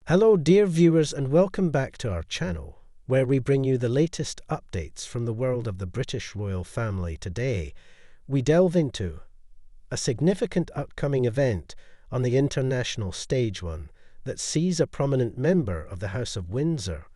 Hello dear viewers and welcome back to our channel, where we bring you the latest updates from the world of the British royal family. Today, we delve into a significant upcoming event on the international stage, one that sees a prominent member of the House of Windsor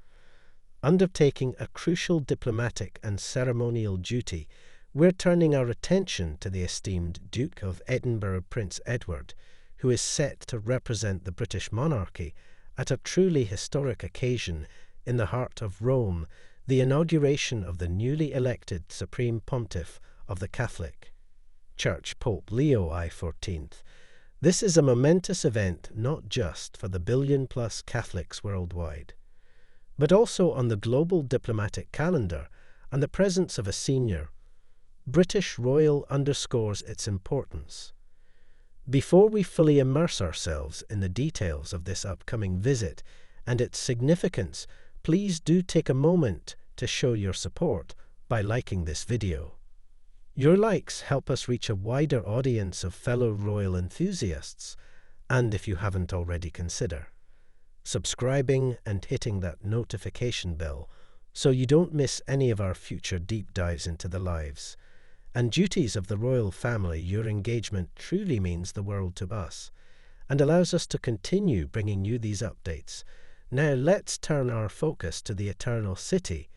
undertaking a crucial diplomatic and ceremonial duty. We're turning our attention to the esteemed Duke of Edinburgh, Prince Edward, who is set to represent the British monarchy at a truly historic occasion in the heart of Rome, the inauguration of the newly elected Supreme Pontiff of the Catholic Church, Pope Leo XIV. This is a momentous event not just for the billion-plus Catholics worldwide, but also on the global diplomatic calendar, and the presence of a senior British royal underscores its importance. Before we fully immerse ourselves in the details of this upcoming visit and its significance, please do take a moment to show your support by liking this video. Your likes help us reach a wider audience of fellow royal enthusiasts, and if you haven't already, consider subscribing and hitting that notification bell so you don't miss any of our future deep dives into the lives and duties of the royal family. Your engagement truly means the world to us and allows us to continue bringing you these updates. Now let's turn our focus to the Eternal City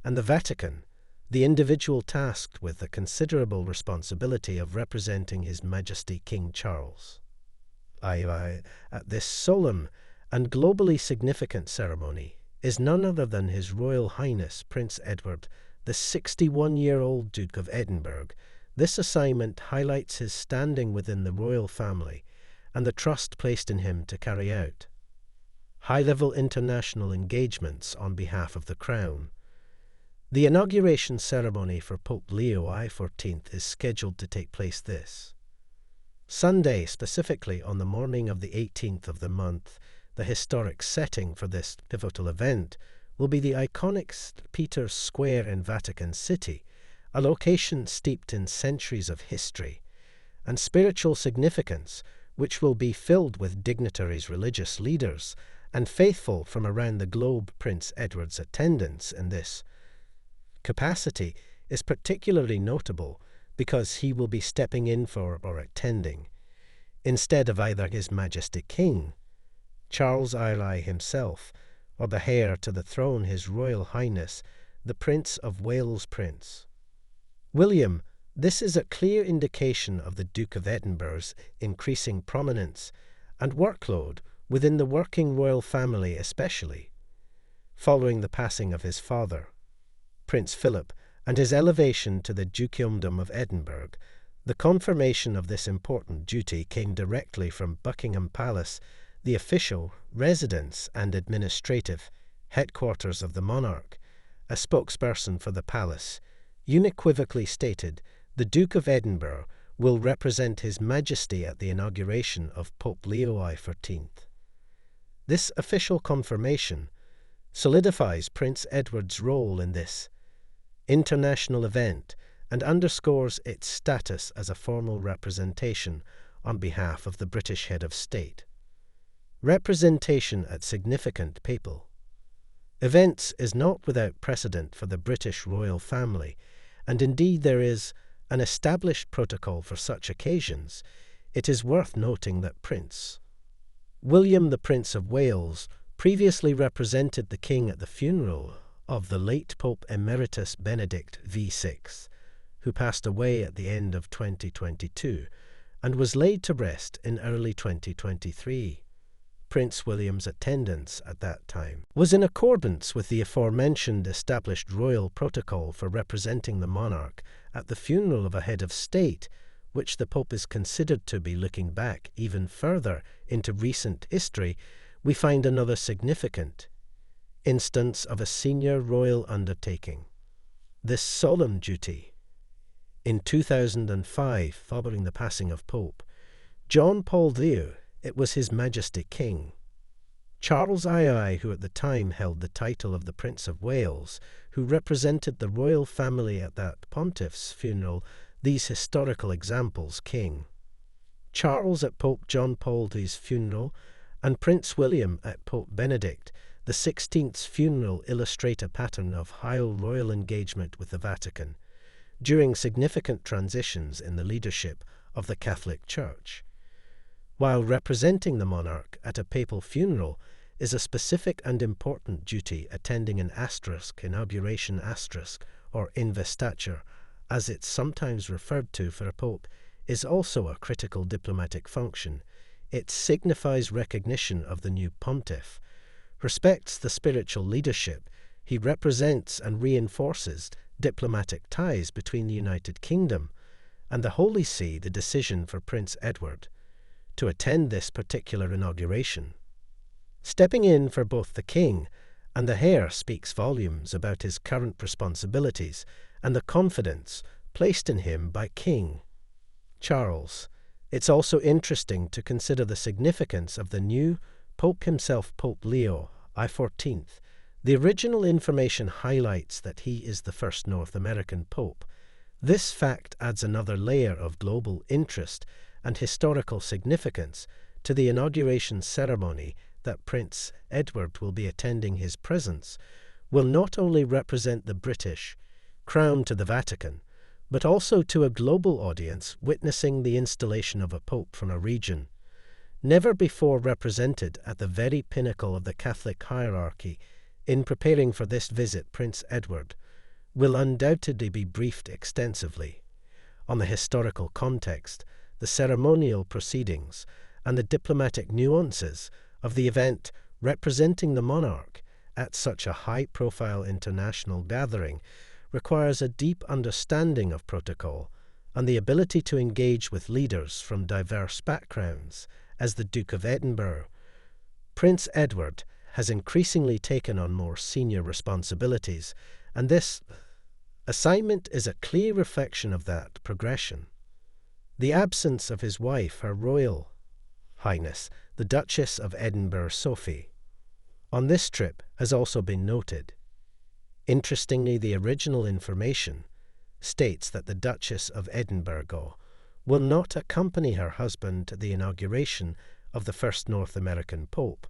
and the Vatican, the individual tasked with the considerable responsibility of representing His Majesty King Charles II at this solemn and globally significant ceremony is none other than His Royal Highness Prince Edward, the 61-year-old Duke of Edinburgh. This assignment highlights his standing within the royal family and the trust placed in him to carry out high-level international engagements on behalf of the Crown. The inauguration ceremony for Pope Leo XIV is scheduled to take place this Sunday, specifically on the morning of the 18th of the month. The historic setting for this pivotal event will be the iconic St. Peter's Square in Vatican City, a location steeped in centuries of history and spiritual significance, which will be filled with dignitaries, religious leaders, and faithful from around the globe. Prince Edward's attendance in this capacity is particularly notable because he will be stepping in for or attending instead of either His Majesty King Charles II himself or the heir to the throne, His Royal Highness the Prince of Wales, Prince William. This is a clear indication of the Duke of Edinburgh's increasing prominence and workload within the working royal family, especially following the passing of his father, Prince Philip, and his elevation to the Dukedom of Edinburgh. The confirmation of this important duty came directly from Buckingham Palace, the official residence and administrative headquarters of the monarch. A spokesperson for the palace unequivocally stated, "The Duke of Edinburgh will represent His Majesty at the inauguration of Pope Leo XIV." This official confirmation solidifies Prince Edward's role in this international event and underscores its status as a formal representation on behalf of the British head of state. Representation at significant papal events is not without precedent for the British royal family, and indeed there is an established protocol for such occasions. It is worth noting that Prince William, the Prince of Wales, previously represented the King at the funeral of the late Pope Emeritus Benedict XVI, who passed away at the end of 2022 and was laid to rest in early 2023. Prince William's attendance at that time was in accordance with the aforementioned established royal protocol for representing the monarch at the funeral of a head of state, which the Pope is considered to be. Looking back even further into recent history, we find another significant instance of a senior royal undertaking this solemn duty. In 2005, following the passing of Pope John Paul II, it was His Majesty King Charles II, who at the time held the title of the Prince of Wales, who represented the royal family at that pontiff's funeral. These historical examples, King Charles at Pope John Paul II's funeral and Prince William at Pope Benedict XVI's funeral illustrate a pattern of high royal engagement with the Vatican during significant transitions in the leadership of the Catholic Church. While representing the monarch at a papal funeral is a specific and important duty, attending an inauguration or investiture, as it's sometimes referred to for a pope, is also a critical diplomatic function. It signifies recognition of the new pontiff, respects the spiritual leadership he represents, and reinforces diplomatic ties between the United Kingdom and the Holy See. The decision for Prince Edward to attend this particular inauguration, stepping in for both the king and the heir, speaks volumes about his current responsibilities and the confidence placed in him by King Charles. It's also interesting to consider the significance of the new Pope himself, Pope Leo XIV. The original information highlights that he is the first North American pope. This fact adds another layer of global interest and historical significance to the inauguration ceremony. That Prince Edward will be attending, his presence will not only represent the British crown to the Vatican, but also to a global audience witnessing the installation of a pope from a region never before represented at the very pinnacle of the Catholic hierarchy. In preparing for this visit, Prince Edward will undoubtedly be briefed extensively on the historical context, the ceremonial proceedings, and the diplomatic nuances of the event. Representing the monarch at such a high-profile international gathering requires a deep understanding of protocol and the ability to engage with leaders from diverse backgrounds. As the Duke of Edinburgh, Prince Edward has increasingly taken on more senior responsibilities, and this assignment is a clear reflection of that progression. The absence of his wife, Her Royal Highness, the Duchess of Edinburgh Sophie, on this trip has also been noted. Interestingly, the original information states that the Duchess of Edinburgh will not accompany her husband to the inauguration of the first North American Pope,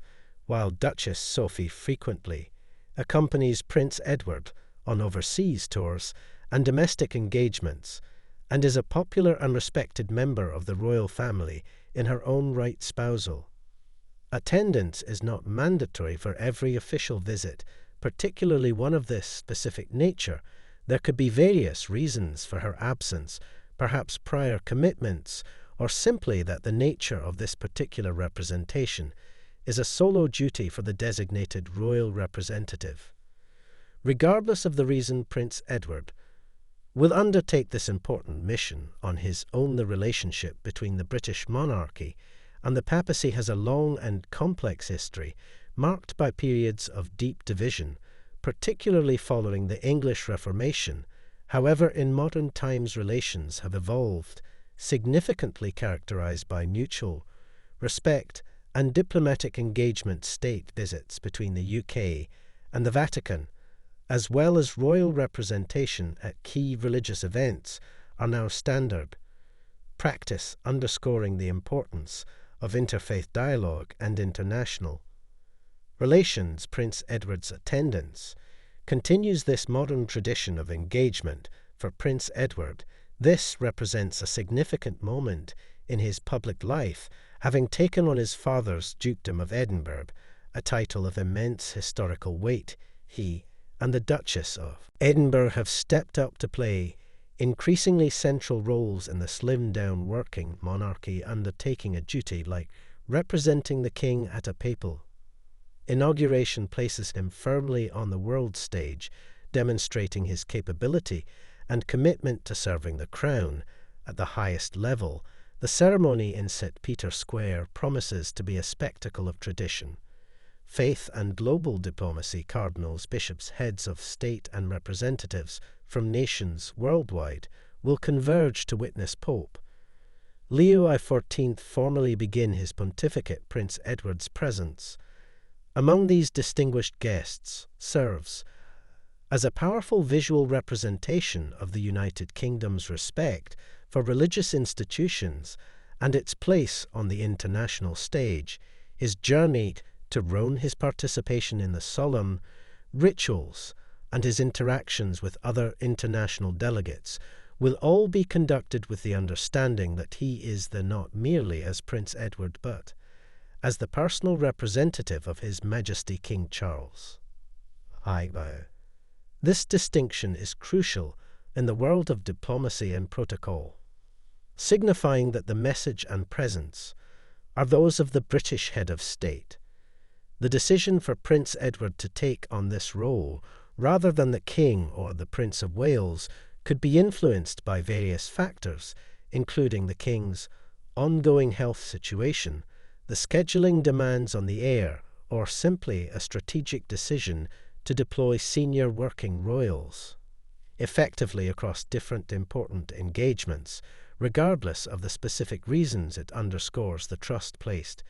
while Duchess Sophie frequently accompanies Prince Edward on overseas tours and domestic engagements, and is a popular and respected member of the royal family in her own right. Spousal attendance is not mandatory for every official visit, particularly one of this specific nature. There could be various reasons for her absence, perhaps prior commitments, or simply that the nature of this particular representation is a solo duty for the designated royal representative. Regardless of the reason, Prince Edward will undertake this important mission on his own. The relationship between the British monarchy and the papacy has a long and complex history, marked by periods of deep division, particularly following the English Reformation. However, in modern times, relations have evolved significantly, characterized by mutual respect and diplomatic engagement. State visits between the UK and the Vatican, as well as royal representation at key religious events, are now standard practice, underscoring the importance of interfaith dialogue and international relations. Prince Edward's attendance continues this modern tradition of engagement. For Prince Edward, this represents a significant moment in his public life, having taken on his father's Dukedom of Edinburgh, a title of immense historical weight. He and the Duchess of Edinburgh have stepped up to play increasingly central roles in the slimmed-down working monarchy, undertaking a duty like representing the king at a papal inauguration places him firmly on the world stage, demonstrating his capability and commitment to serving the crown at the highest level. The ceremony in St. Peter's Square promises to be a spectacle of tradition, faith, and global diplomacy. Cardinals, bishops, heads of state, and representatives from nations worldwide will converge to witness Pope Leo XIV formally begin his pontificate. Prince Edward's presence among these distinguished guests serves as a powerful visual representation of the United Kingdom's respect for religious institutions and its place on the international stage. his journey to Rome, his participation in the solemn rituals, and his interactions with other international delegates will all be conducted with the understanding that he is there not merely as Prince Edward but as the personal representative of His Majesty King Charles. This distinction is crucial in the world of diplomacy and protocol, signifying that the message and presence are those of the British head of state. The decision for Prince Edward to take on this role, rather than the King or the Prince of Wales, could be influenced by various factors, including the King's ongoing health situation, the scheduling demands on the heir, or simply a strategic decision to deploy senior working royals effectively across different important engagements. Regardless of the specific reasons, it underscores the trust placed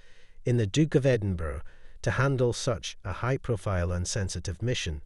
in the Duke of Edinburgh to handle such a high-profile and sensitive mission.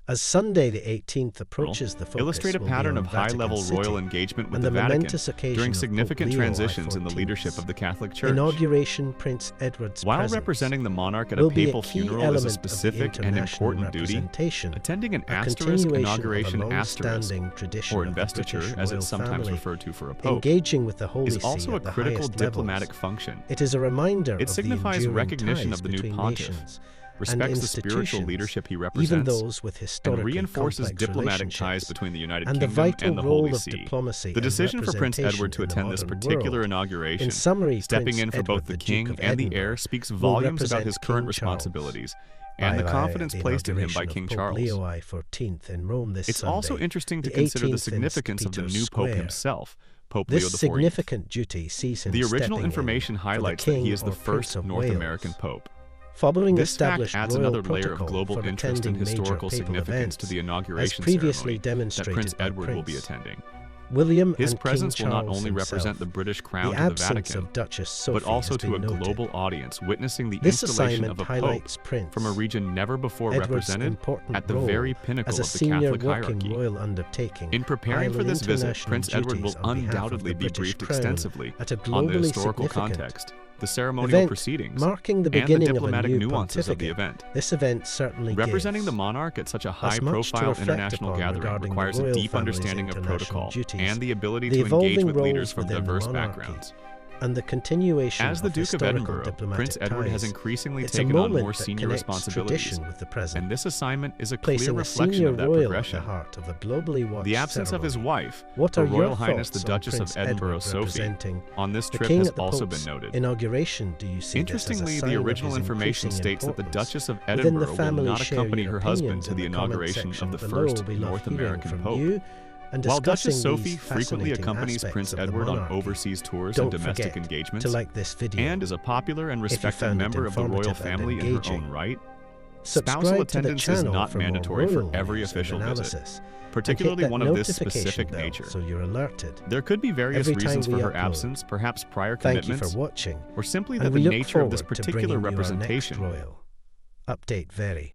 As Sunday the 18th approaches, the focus illustrate a will pattern be on of high-level Vatican royal City engagement with and the Vatican momentous occasion during of significant Pope Leo transitions in the XIV's leadership of the Catholic Church. Inauguration. Prince Edward's While presence representing the monarch at a will be papal key funeral is a element of the specific and international important duty, representation, attending an a asterisk continuation inauguration of a asterisk, long-standing tradition or of the investiture British as royal it's sometimes family, referred to for a pope, engaging with the Holy is also See a at the critical highest diplomatic levels. function. It is a reminder It of signifies the enduring recognition ties of the new between pontiff, nations respects and the spiritual institutions, leadership he even represents, those with and historically reinforces complex diplomatic ties relationships, between the United and the Kingdom vital and the role Holy of See. diplomacy The and decision for Prince Edward to representation in the attend this modern particular world. inauguration, In summary, stepping Prince in for Edward, both the the king Duke of and the Edinburgh, heir, speaks will volumes about represent his current King Charles responsibilities and the by confidence the placed in him by inauguration King of Pope Charles. Leo XIV in Rome this It's Sunday, also interesting to the consider the 18th in significance St. of the new Peter's pope Square. himself, Pope Leo This XIV. significant duty sees him The original stepping information in highlights for the that he King is the or Prince first of North Wales. American pope. Following This fact established adds royal another layer of protocol global for interest and attending major historical papal significance events, to the as inauguration previously ceremony that demonstrated Prince by Edward will be Prince attending. William His and presence King will not Charles only himself. represent the British crown The to the absence Vatican, of Duchess Sophie but also has to a been noted. global audience witnessing the This installation assignment of a pope highlights Prince from a region never before Edward's represented important at the role very pinnacle as a of the senior Catholic working hierarchy. royal undertaking. In preparing for while this visit, international Prince Edward will duties on behalf of undoubtedly the be British briefed crown extensively at a on the globally historical significant context, the ceremonial event proceedings, marking the and the beginning diplomatic of a new nuances of the pontificate. event. This event certainly Representing gives the monarch at such a us much to high-profile reflect international upon gathering regarding the requires a royal deep family's understanding of international protocol duties, and the ability the to engage evolving with leaders roles from within the diverse monarchy, backgrounds. and the continuation As the of Duke of historical Edinburgh, diplomatic Prince Edward has ties. increasingly It's a taken on moment more that senior connects responsibilities, tradition with the present, and this assignment is a clear placing a reflection senior of that royal at progression. the heart of a globally watched The absence of his ceremony. wife, What Her are Royal your Highness the thoughts on Duchess of Prince Edinburgh Edward Sophie, representing on this the trip King has at the also Pope's been noted. inauguration? Do you see Interestingly, this as a the sign of original his information increasing states that the importance? Duchess of Within the Edinburgh will family, not share accompany your her husband opinions to in the comment inauguration section of the below. first We love North hearing American from Pope. you and While discussing Duchess Sophie these frequently fascinating accompanies aspects Prince of the Edward on monarchy, overseas tours don't and domestic forget engagements, to like this video. and is a popular and If you respected found it member of the royal informative and family in her engaging, own right, subscribe spousal to the attendance is channel not for more mandatory for royal every news and official visit, analysis, particularly and hit that one of this notification specific bell nature. so you're alerted There could be various every time reasons for we her upload. absence, perhaps prior Thank you commitments, for watching, or simply and that we the look nature of this forward to particular bringing you our next representation royal update very